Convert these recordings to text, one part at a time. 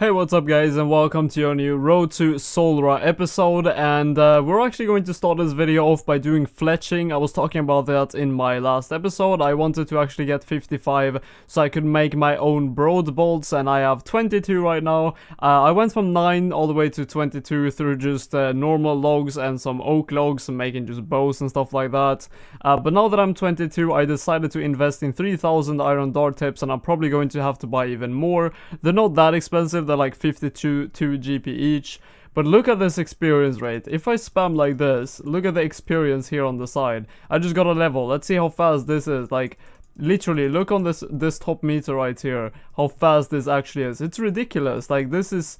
Hey, what's up guys, and welcome to your new Road to Zulrah episode. And we're actually going to start this video off by doing fletching. I was talking about that in my last episode. I wanted to actually get 55 so I could make my own broad bolts, and I have 22 right now. I went from 9 all the way to 22 through just normal logs and some oak logs and making just bows and stuff like that. But now that I'm 22, I decided to invest in 3000 iron dart tips, and I'm probably going to have to buy even more. They're not that expensive. They're like 52 GP each, but look at this experience rate. If I spam like this, look at the experience here on the side. I just got a level. Let's see how fast this is. Like, literally, look on this top meter right here, how fast this actually is. It's ridiculous. Like, this is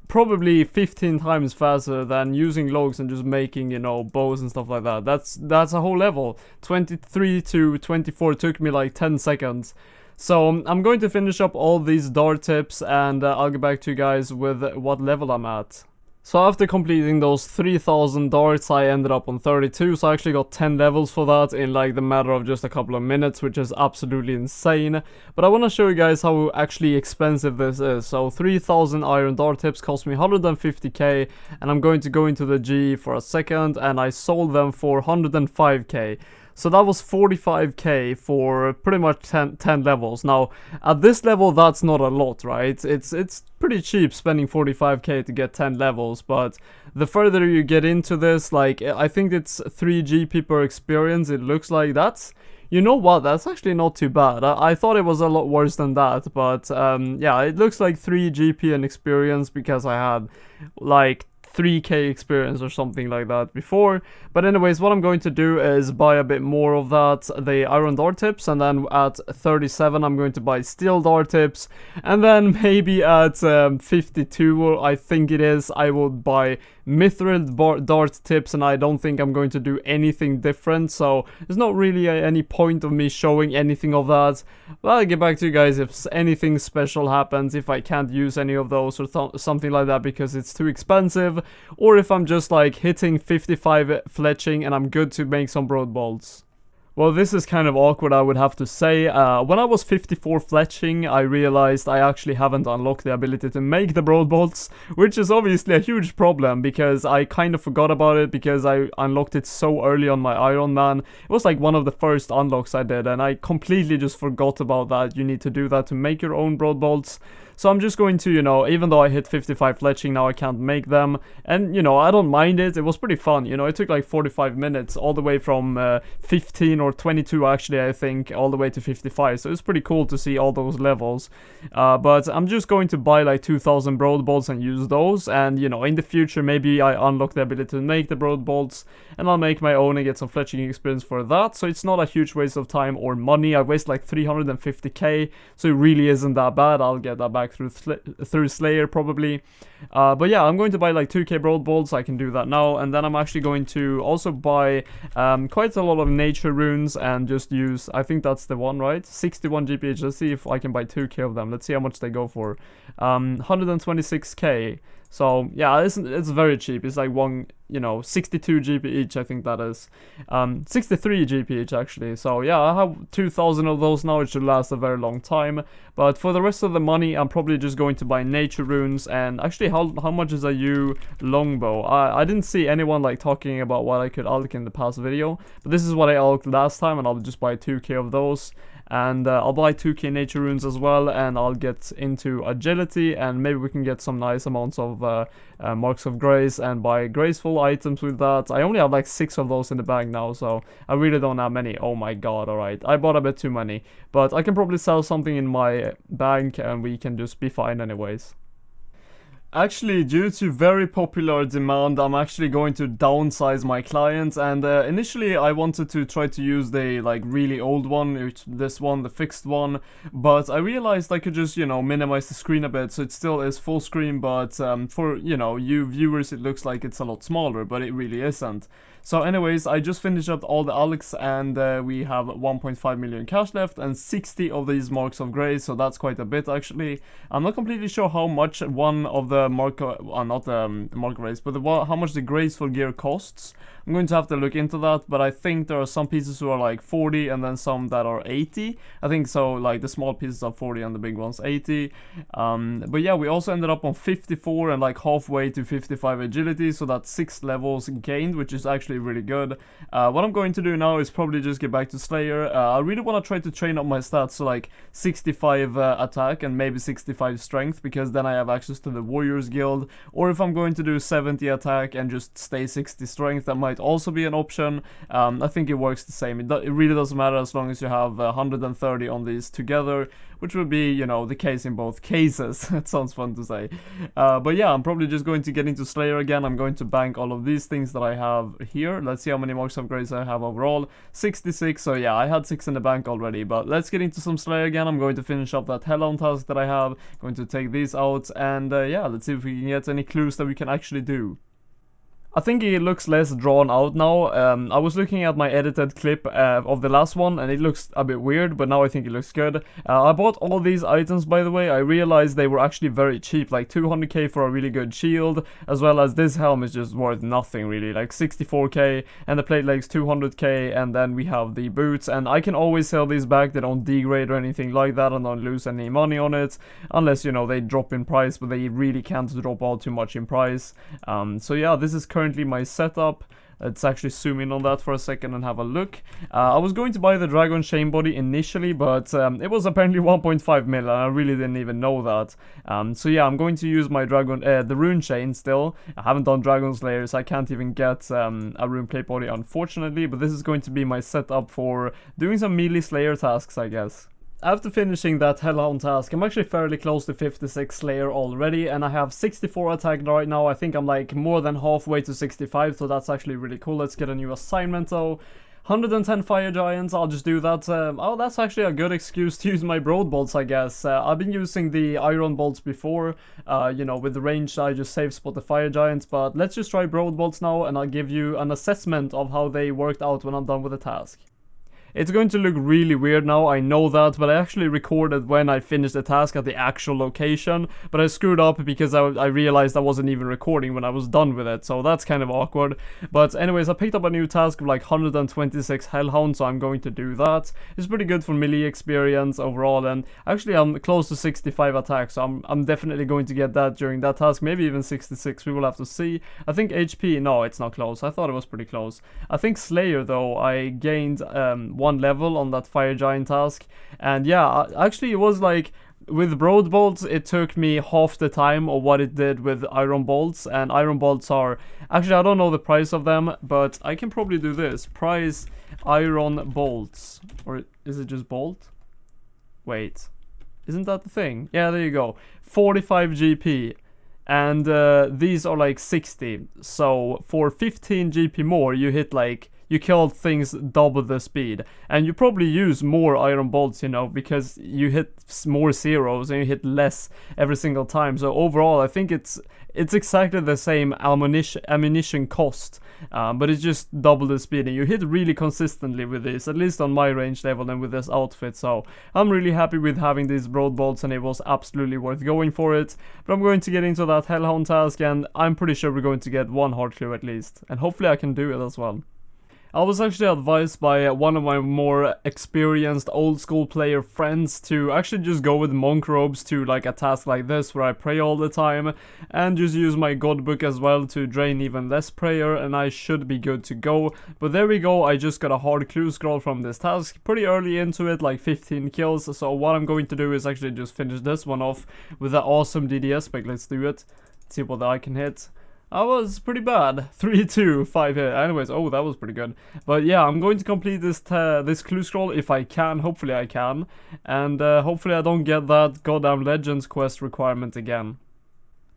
probably 15 times faster than using logs and just making, you know, bows and stuff like that. That's a whole level. 23 to 24 took me like 10 seconds. So I'm going to finish up all these dart tips, and I'll get back to you guys with what level I'm at. So after completing those 3000 darts, I ended up on 32, so I actually got 10 levels for that in like the matter of just a couple of minutes, which is absolutely insane. But I want to show you guys how actually expensive this is. So 3000 iron dart tips cost me 150k, and I'm going to go into the G for a second, and I sold them for 105k. So that was 45k for pretty much 10 levels. Now, at this level, that's not a lot, right? It's pretty cheap spending 45k to get 10 levels, but the further you get into this, like, I think it's 3 GP per experience. It looks like that's... You know what, that's actually not too bad. I thought it was a lot worse than that, but yeah, it looks like 3 GP an experience because I had like 3k experience or something like that before. But anyways, what I'm going to do is buy a bit more of that, the iron dart tips, and then at 37 I'm going to buy steel dart tips, and then maybe at 52, I think it is, I will buy mithril dart tips, and I don't think I'm going to do anything different, so there's not really any point of me showing anything of that. But I'll get back to you guys if anything special happens, if I can't use any of those or something like that because it's too expensive, or if I'm just like hitting 55 fletching and I'm good to make some broad bolts. Well, this is kind of awkward, I would have to say. When I was 54 fletching, I realized I actually haven't unlocked the ability to make the broad bolts, which is obviously a huge problem because I kind of forgot about it because I unlocked it so early on my Iron Man. It was like one of the first unlocks I did, and I completely just forgot about that. You need to do that to make your own broad bolts. So I'm just going to, you know, even though I hit 55 fletching, now I can't make them. And, you know, I don't mind it. It was pretty fun. You know, it took like 45 minutes all the way from 15 or 22 actually, I think, all the way to 55. So it's pretty cool to see all those levels. But I'm just going to buy like 2000 broad bolts and use those. And, you know, in the future, maybe I unlock the ability to make the broad bolts, and I'll make my own and get some fletching experience for that. So it's not a huge waste of time or money. I waste like 350k, so it really isn't that bad. I'll get that back through Slayer probably. But yeah, I'm going to buy like 2k broad bolts. I can do that now, and then I'm actually going to also buy quite a lot of nature runes and just use, I think that's the one, right? 61 GPH. Let's see if I can buy 2k of them. Let's see how much they go for. 126k. So yeah, it's very cheap. It's like 62 GP each, I think that is. 63 GP each actually. So yeah, I have 2000 of those now. It should last a very long time. But for the rest of the money, I'm probably just going to buy nature runes. And actually, how much is a U longbow? I didn't see anyone like talking about what I could alch in the past video, but this is what I alched last time, and I'll just buy 2k of those. And I'll buy 2k nature runes as well, and I'll get into agility, and maybe we can get some nice amounts of marks of grace and buy graceful items with that. I only have like 6 of those in the bag now, so I really don't have many. Oh my god, alright. I bought a bit too many, but I can probably sell something in my bank and we can just be fine anyways. Actually, due to very popular demand, I'm actually going to downsize my clients, and initially I wanted to try to use the like really old one, this one, the fixed one, but I realized I could just, you know, minimize the screen a bit so it still is full screen, but for, you know, you viewers it looks like it's a lot smaller, but it really isn't. So anyways, I just finished up all the alks, and we have 1.5 million cash left and 60 of these marks of grace, so that's quite a bit actually. I'm not completely sure how much one of the mark not the mark grace, but how much the graceful gear costs. I'm going to have to look into that, but I think there are some pieces who are like 40 and then some that are 80. I think so, like the small pieces are 40 and the big ones 80. But yeah, we also ended up on 54 and like halfway to 55 agility, so that's 6 levels gained, which is actually really good. What I'm going to do now is probably just get back to Slayer. I really want to try to train up my stats to like 65 attack and maybe 65 strength, because then I have access to the Warriors Guild. Or if I'm going to do 70 attack and just stay 60 strength, that might also be an option. I think it works the same. It really doesn't matter as long as you have 130 on these together, which would be, you know, the case in both cases. That sounds fun to say. But yeah, I'm probably just going to get into Slayer again. I'm going to bank all of these things that I have here. Let's see how many marks of grace I have overall. 66, so yeah, I had 6 in the bank already. But let's get into some Slayer again. I'm going to finish up that Hellhound task that I have. Going to take these out, and yeah, let's see if we can get any clues that we can actually do. I think it looks less drawn out now. I was looking at my edited clip of the last one, and it looks a bit weird, but now I think it looks good. I bought all these items, by the way. I realized they were actually very cheap, like 200k for a really good shield, as well as this helm is just worth nothing really, like 64k, and the plate legs 200k, and then we have the boots, and I can always sell these back. They don't degrade or anything like that, and don't lose any money on it, unless, you know, they drop in price, but they really can't drop all too much in price. So yeah, this is currently my setup. Let's actually zoom in on that for a second and have a look. I was going to buy the Dragon Chain Body initially, but it was apparently 1.5 mil, and I really didn't even know that. So yeah, I'm going to use my the Rune Chain still. I haven't done Dragon Slayer, so I can't even get a Rune Plate Body, unfortunately, but this is going to be my setup for doing some melee Slayer tasks, I guess. After finishing that Hellhound task, I'm actually fairly close to 56 Slayer already, and I have 64 attack right now. I think I'm like more than halfway to 65, so that's actually really cool. Let's get a new assignment though. 110 Fire Giants, I'll just do that. Oh, that's actually a good excuse to use my Broad Bolts, I guess. I've been using the Iron Bolts before, you know, with the range I just safe spot the Fire Giants, but let's just try Broad Bolts now, and I'll give you an assessment of how they worked out when I'm done with the task. It's going to look really weird now, I know that, but I actually recorded when I finished the task at the actual location, but I screwed up because I realized I wasn't even recording when I was done with it, so that's kind of awkward. But anyways, I picked up a new task of like 126 Hellhound, so I'm going to do that. It's pretty good for melee experience overall, and actually I'm close to 65 attacks, so I'm definitely going to get that during that task, maybe even 66, we will have to see. I think HP, no, it's not close, I thought it was pretty close. I think Slayer though, I gained 1 level on that Fire Giant task, and yeah, actually it was like with Broad Bolts it took me half the time of what it did with Iron Bolts, and Iron Bolts are actually, I don't know the price of them, but I can probably do this. Price Iron Bolts, or is it just Bolt? Wait, isn't that the thing? Yeah, there you go, 45 GP, and these are like 60, so for 15 GP more you hit like, you kill things double the speed, and you probably use more Iron Bolts, you know, because you hit more zeros and you hit less every single time. So overall I think it's exactly the same ammunition cost, but it's just double the speed, and you hit really consistently with this, at least on my range level and with this outfit. So I'm really happy with having these Broad Bolts, and it was absolutely worth going for it. But I'm going to get into that Hellhound task, and I'm pretty sure we're going to get one hard clue at least, and hopefully I can do it as well. I was actually advised by one of my more experienced old school player friends to actually just go with monk robes to like a task like this where I pray all the time, and just use my god book as well to drain even less prayer, and I should be good to go. But there we go, I just got a hard clue scroll from this task pretty early into it, like 15 kills, so what I'm going to do is actually just finish this one off with the awesome DDS spec. Let's do it, see what I can hit. I was pretty bad. 3-2, 5 hit. Anyways, oh, that was pretty good. But yeah, I'm going to complete this clue scroll if I can. Hopefully I can. And hopefully I don't get that goddamn Legends quest requirement again.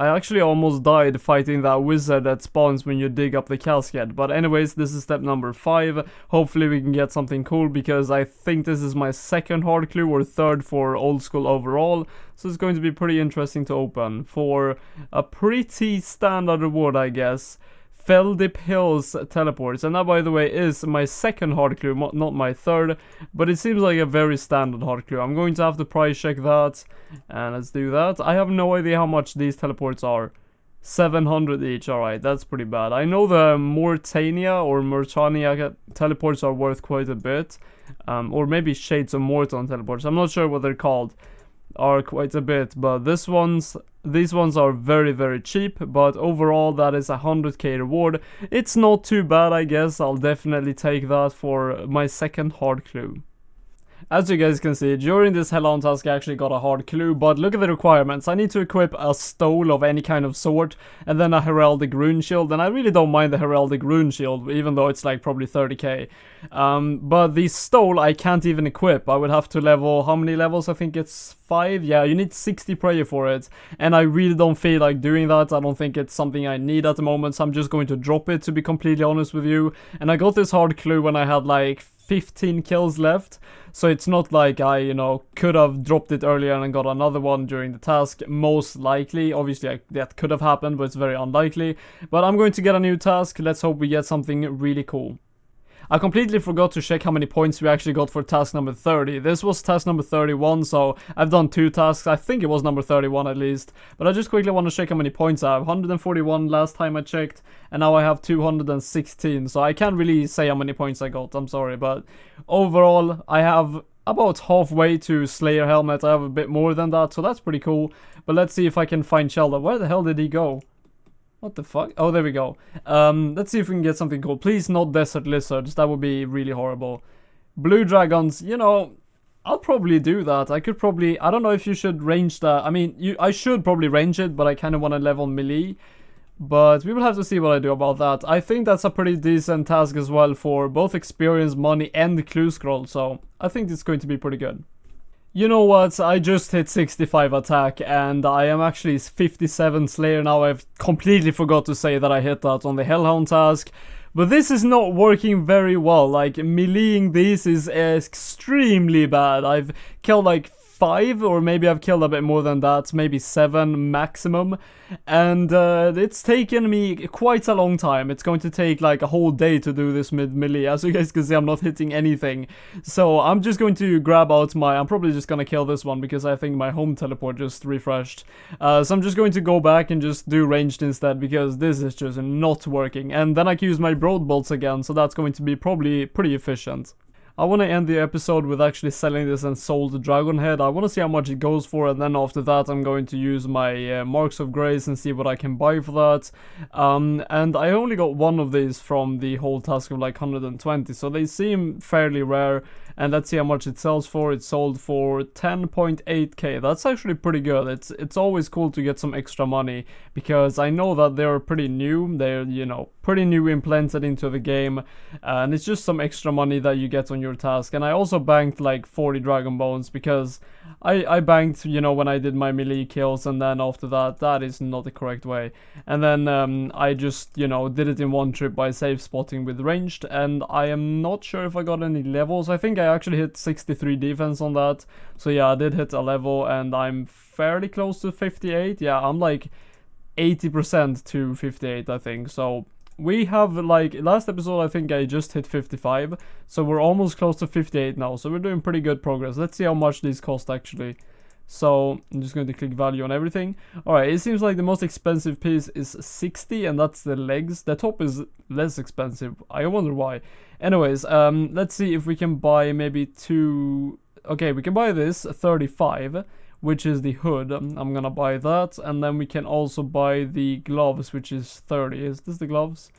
I actually almost died fighting that wizard that spawns when you dig up the casket. But anyways, this is step number 5. Hopefully we can get something cool, because I think this is my second hard clue or third for old school overall. So it's going to be pretty interesting to open for a pretty standard reward, I guess. Feldip Hills teleports, and that, by the way, is my second hard clue, not my third, but it seems like a very standard hard clue. I'm going to have to price check that, and let's do that. I have no idea how much these teleports are. 700 each, alright, that's pretty bad. I know the Murtania teleports are worth quite a bit, or maybe Shades of Morton teleports, I'm not sure what they're called, are quite a bit, but these ones are very, very cheap, but overall that is 100k reward. It's not too bad, I guess. I'll definitely take that for my second hard clue. As you guys can see, during this Hellhound task I actually got a hard clue, but look at the requirements. I need to equip a stole of any kind of sort, and then a heraldic rune shield, and I really don't mind the heraldic rune shield, even though it's like probably 30k. But the stole I can't even equip. I would have to level, how many levels? I think it's 5? Yeah, you need 60 prayer for it, and I really don't feel like doing that. I don't think it's something I need at the moment, so I'm just going to drop it, to be completely honest with you. And I got this hard clue when I had like 15 kills left, so it's not like I, you know, could have dropped it earlier and got another one during the task. Most likely, obviously that could have happened, but it's very unlikely. But I'm going to get a new task. Let's hope we get something really cool. I completely forgot to check how many points we actually got for task number 30. This was task number 31, so I've done 2 tasks. I think it was number 31 at least. But I just quickly want to check how many points I have. 141 last time I checked, and now I have 216. So I can't really say how many points I got, I'm sorry. But overall, I have about halfway to Slayer Helmet. I have a bit more than that, so that's pretty cool. But let's see if I can find Sheldon. Where the hell did he go? What the fuck? Oh, there we go. Let's see if we can get something cool. Please not desert lizards. That would be really horrible. Blue dragons, you know, I'll probably do that. I could probably, I don't know if you should range that. I mean, I should probably range it, but I kind of want to level melee. But we will have to see what I do about that. I think that's a pretty decent task as well for both experience, money, and the clue scroll. So I think it's going to be pretty good. You know what, I just hit 65 attack, and I am actually 57 Slayer now. I've completely forgot to say that I hit that on the Hellhound task. But this is not working very well. Like, meleeing these is extremely bad. I've killed like 5, or maybe I've killed a bit more than that, maybe 7 maximum, and it's taken me quite a long time. It's going to take like a whole day to do this mid-melee. As you guys can see, I'm not hitting anything, so I'm just going to grab out my, I'm probably just gonna kill this one because I think my home teleport just refreshed, so I'm just going to go back and just do ranged instead, because this is just not working, and then I can use my broad bolts again, so that's going to be probably pretty efficient. I want to end the episode with actually selling this and sold the dragon head. I want to see how much it goes for, and then after that I'm going to use my marks of grace and see what I can buy for that. And I only got one of these from the whole task of like 120, so they seem fairly rare. And let's see how much it sells for. It sold for 10.8k. That's actually pretty good. It's always cool to get some extra money, because I know that they're pretty new. They're, you know, pretty new implemented into the game, and it's just some extra money that you get on your task. And I also banked like 40 dragon bones, because I banked, you know, when I did my melee kills, and then after that is not the correct way. And then I just, you know, did it in one trip by safe spotting with ranged, and I am not sure if I got any levels. I think I actually hit 63 defense on that. So yeah, I did hit a level, and I'm fairly close to 58. Yeah, I'm like 80% to 58, I think. So we have, like, last episode I think I just hit 55, so we're almost close to 58 now, so we're doing pretty good progress. Let's see how much these cost actually. So I'm just going to click value on everything. Alright, it seems like the most expensive piece is 60, and that's the legs. The top is less expensive. I wonder why. Anyways, let's see if we can buy maybe 2... Okay, we can buy this 35, which is the hood. I'm gonna buy that, and then we can also buy the gloves, which is 30. Is this the gloves?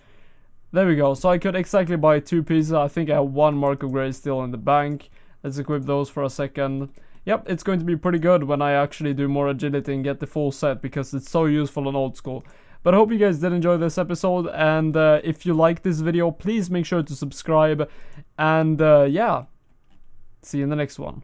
There we go. So I could exactly buy 2 pieces. I think I have 1 mark of grace still in the bank. Let's equip those for a second. Yep, it's going to be pretty good when I actually do more agility and get the full set, because it's so useful on old school. But I hope you guys did enjoy this episode, and if you like this video, please make sure to subscribe, and yeah, see you in the next one.